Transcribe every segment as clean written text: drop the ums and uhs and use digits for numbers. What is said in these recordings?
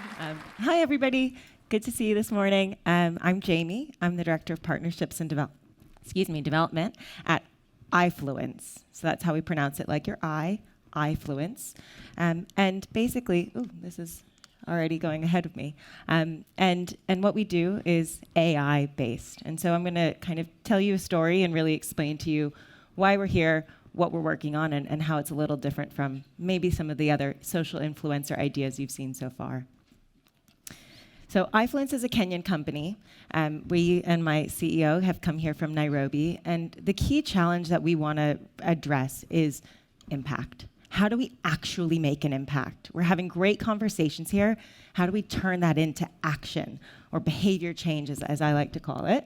Hi, everybody. Good to see you this morning. I'm Jamie. I'm the Director of Partnerships and Development at AIfluence. So that's how we pronounce it, like your eye, AIfluence. And basically, this is already going ahead of me. And what we do is AI-based. And so I'm going to kind of tell you a story and really explain to you why we're here, what we're working on, and how it's a little different from maybe some of the other social influencer ideas you've seen so far. So AIfluence is a Kenyan company. We and my CEO have come here from Nairobi, and the key challenge that we want to address is impact. How do we actually make an impact? We're having great conversations here. How do we turn that into action, or behavior change, as I like to call it?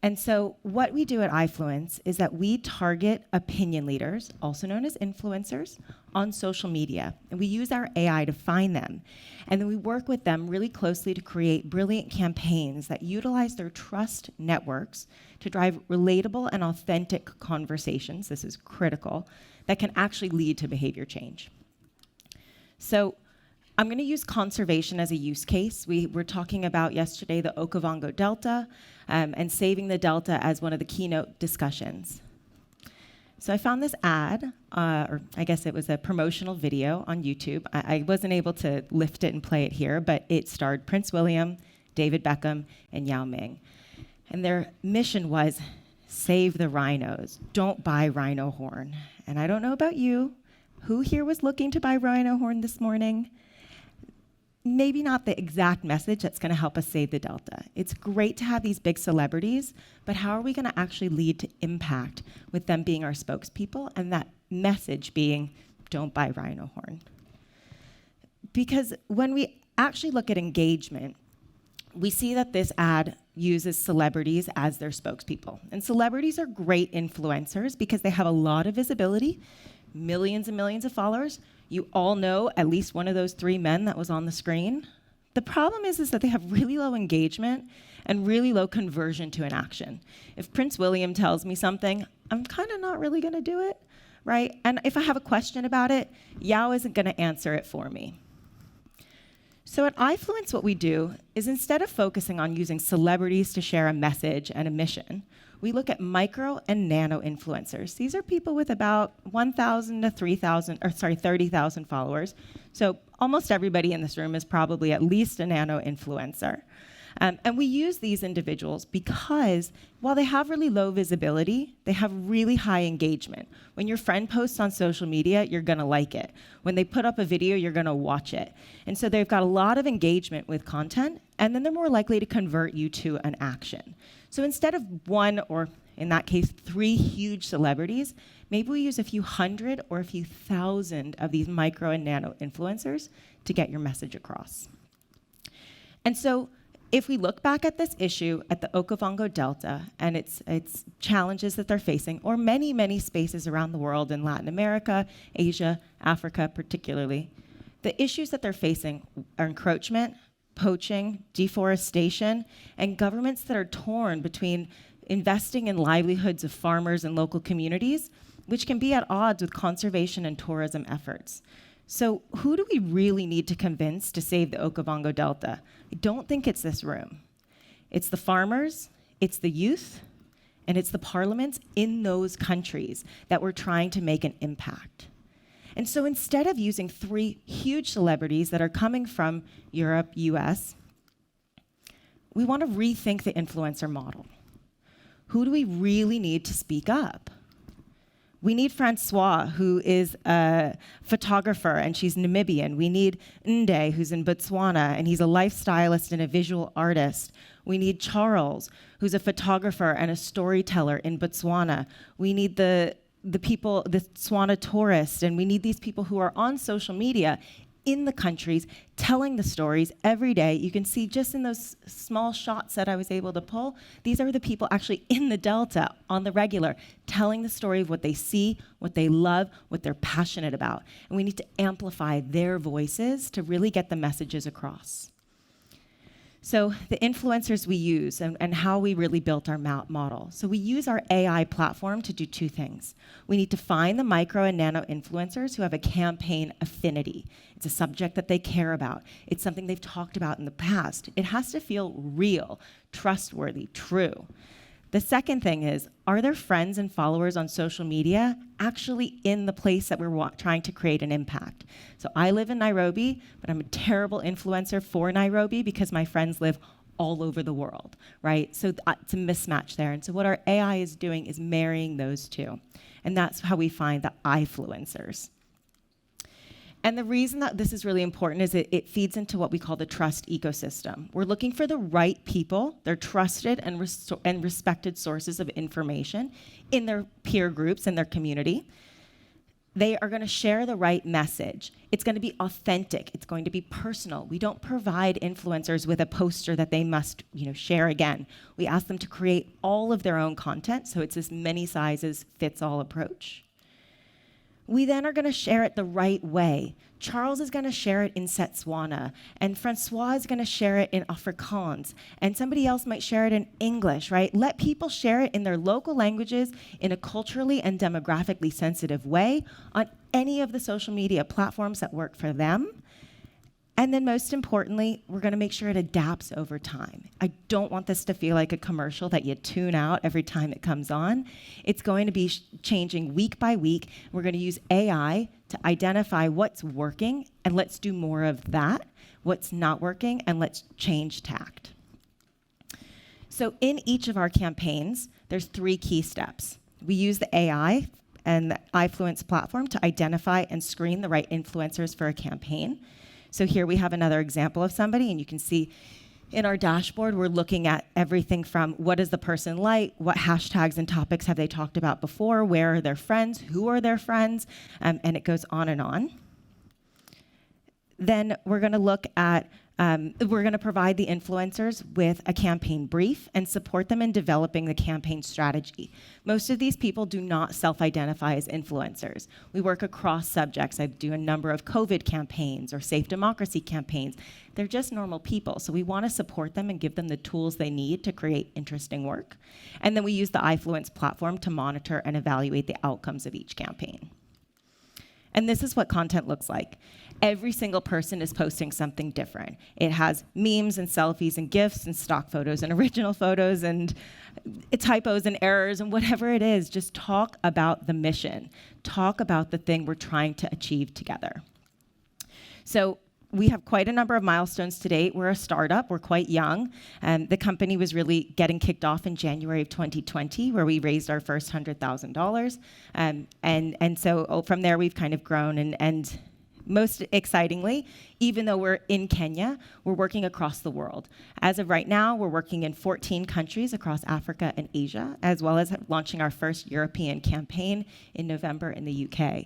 And so what we do at AIfluence is that we target opinion leaders, also known as influencers, on social media. And we use our AI to find them. And then we work with them really closely to create brilliant campaigns that utilize their trust networks to drive relatable and authentic conversations, this is critical, that can actually lead to behavior change. So I'm going to use conservation as a use case. We were talking about yesterday the OKAVANGO Delta and saving the Delta as one of the keynote discussions. So I found this ad, or I guess it was a promotional video on YouTube. I wasn't able to lift it and play it here, but it starred Prince William, David Beckham, and Yao Ming. And their mission was, save the rhinos, don't buy rhino horn. And I don't know about you, who here was looking to buy rhino horn this morning? Maybe not the exact message that's going to help us save the Delta. It's great to have these big celebrities, but how are we going to actually lead to impact with them being our spokespeople and that message being, don't buy rhino horn? Because when we actually look at engagement, we see that this ad uses celebrities as their spokespeople. And celebrities are great influencers because they have a lot of visibility, millions and millions of followers. You all know at least one of those three men that was on the screen. The problem is that they have really low engagement and really low conversion to an action. If Prince William tells me something, I'm kind of not really going to do it, right? And if I have a question about it, Yao isn't going to answer it for me. So at AIfluence, what we do is instead of focusing on using celebrities to share a message and a mission, we look at micro and nano influencers. These are people with about 1,000 to 30,000 followers. So almost everybody in this room is probably at least a nano influencer. And we use these individuals because while they have really low visibility, they have really high engagement. When your friend posts on social media, you're going to like it. When they put up a video, you're going to watch it. And so they've got a lot of engagement with content, and then they're more likely to convert you to an action. So instead of one, or in that case, 3 huge celebrities, maybe we use a few hundred or a few thousand of these micro and nano influencers to get your message across. And so if we look back at this issue at the OKAVANGO Delta and its challenges that they're facing, or many, many spaces around the world in Latin America, Asia, Africa particularly, the issues that they're facing are encroachment, poaching, deforestation, and governments that are torn between investing in livelihoods of farmers and local communities, which can be at odds with conservation and tourism efforts. So who do we really need to convince to save the OKAVANGO Delta? I don't think it's this room. It's the farmers, it's the youth, and it's the parliaments in those countries that we're trying to make an impact. And so instead of using 3 huge celebrities that are coming from Europe, US, we want to rethink the influencer model. Who do we really need to speak up? We need Francois, who is a photographer, and she's Namibian. We need Nde, who's in Botswana, and he's a lifestylist and a visual artist. We need Charles, who's a photographer and a storyteller in Botswana. We need the people, the Tswana tourists, and we need these people who are on social media in the countries telling the stories every day. You can see just in those small shots that I was able to pull, these are the people actually in the Delta on the regular, telling the story of what they see, what they love, what they're passionate about. And we need to amplify their voices to really get the messages across. So the influencers we use and how we really built our model. So we use our AI platform to do two things. We need to find the micro and nano influencers who have a campaign affinity. It's a subject that they care about. It's something they've talked about in the past. It has to feel real, trustworthy, true. The second thing is, are their friends and followers on social media actually in the place that we're trying to create an impact? So I live in Nairobi, but I'm a terrible influencer for Nairobi because my friends live all over the world, right? So it's a mismatch there. And so what our AI is doing is marrying those two. And that's how we find the AIfluencers. And the reason that this is really important is it feeds into what we call the trust ecosystem. We're looking for the right people, they're trusted and respected sources of information in their peer groups, in their community. They are gonna share the right message. It's gonna be authentic, it's going to be personal. We don't provide influencers with a poster that they must share again. We ask them to create all of their own content, so it's this many sizes fits all approach. We then are going to share it the right way. Charles is going to share it in Setswana, and Francois is going to share it in Afrikaans, and somebody else might share it in English, right? Let people share it in their local languages in a culturally and demographically sensitive way on any of the social media platforms that work for them. And then most importantly, we're going to make sure it adapts over time. I don't want this to feel like a commercial that you tune out every time it comes on. It's going to be changing week by week. We're going to use AI to identify what's working, and let's do more of that. What's not working, and let's change tact. So in each of our campaigns, there's 3 key steps. We use the AI and the AIfluence platform to identify and screen the right influencers for a campaign. So here we have another example of somebody, and you can see in our dashboard, we're looking at everything from what is the person like, what hashtags and topics have they talked about before, where are their friends, who are their friends, and it goes on and on. Then we're gonna look at, we're gonna provide the influencers with a campaign brief and support them in developing the campaign strategy. Most of these people do not self-identify as influencers. We work across subjects. I do a number of COVID campaigns or safe democracy campaigns. They're just normal people, so we wanna support them and give them the tools they need to create interesting work. And then we use the AIfluence platform to monitor and evaluate the outcomes of each campaign. And this is what content looks like. Every single person is posting something different. It has memes and selfies and GIFs and stock photos and original photos and typos and errors and whatever it is. Just talk about the mission. Talk about the thing we're trying to achieve together. So we have quite a number of milestones to date. We're a startup, we're quite young. The company was really getting kicked off in January of 2020, where we raised our first $100,000. And so from there, we've kind of grown. And most excitingly, even though we're in Kenya, we're working across the world. As of right now, we're working in 14 countries across Africa and Asia, as well as launching our first European campaign in November in the UK.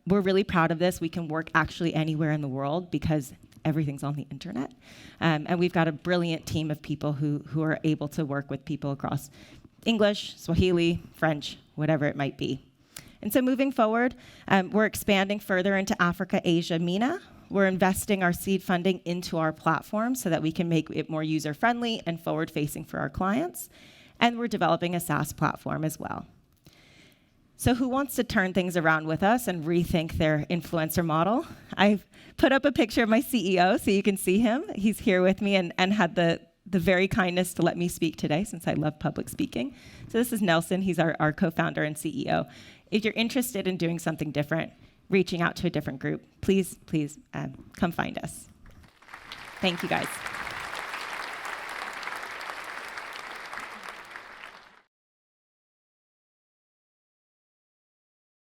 We're really proud of this. We can work actually anywhere in the world because everything's on the internet. And we've got a brilliant team of people who are able to work with people across English, Swahili, French, whatever it might be. And so moving forward, we're expanding further into Africa, Asia, MENA. We're investing our seed funding into our platform so that we can make it more user-friendly and forward-facing for our clients. And we're developing a SaaS platform as well. So who wants to turn things around with us and rethink their influencer model? I've put up a picture of my CEO so you can see him. He's here with me and had the very kindness to let me speak today since I love public speaking. So this is Nelson. He's our co-founder and CEO. If you're interested in doing something different, reaching out to a different group, please come find us. Thank you, guys.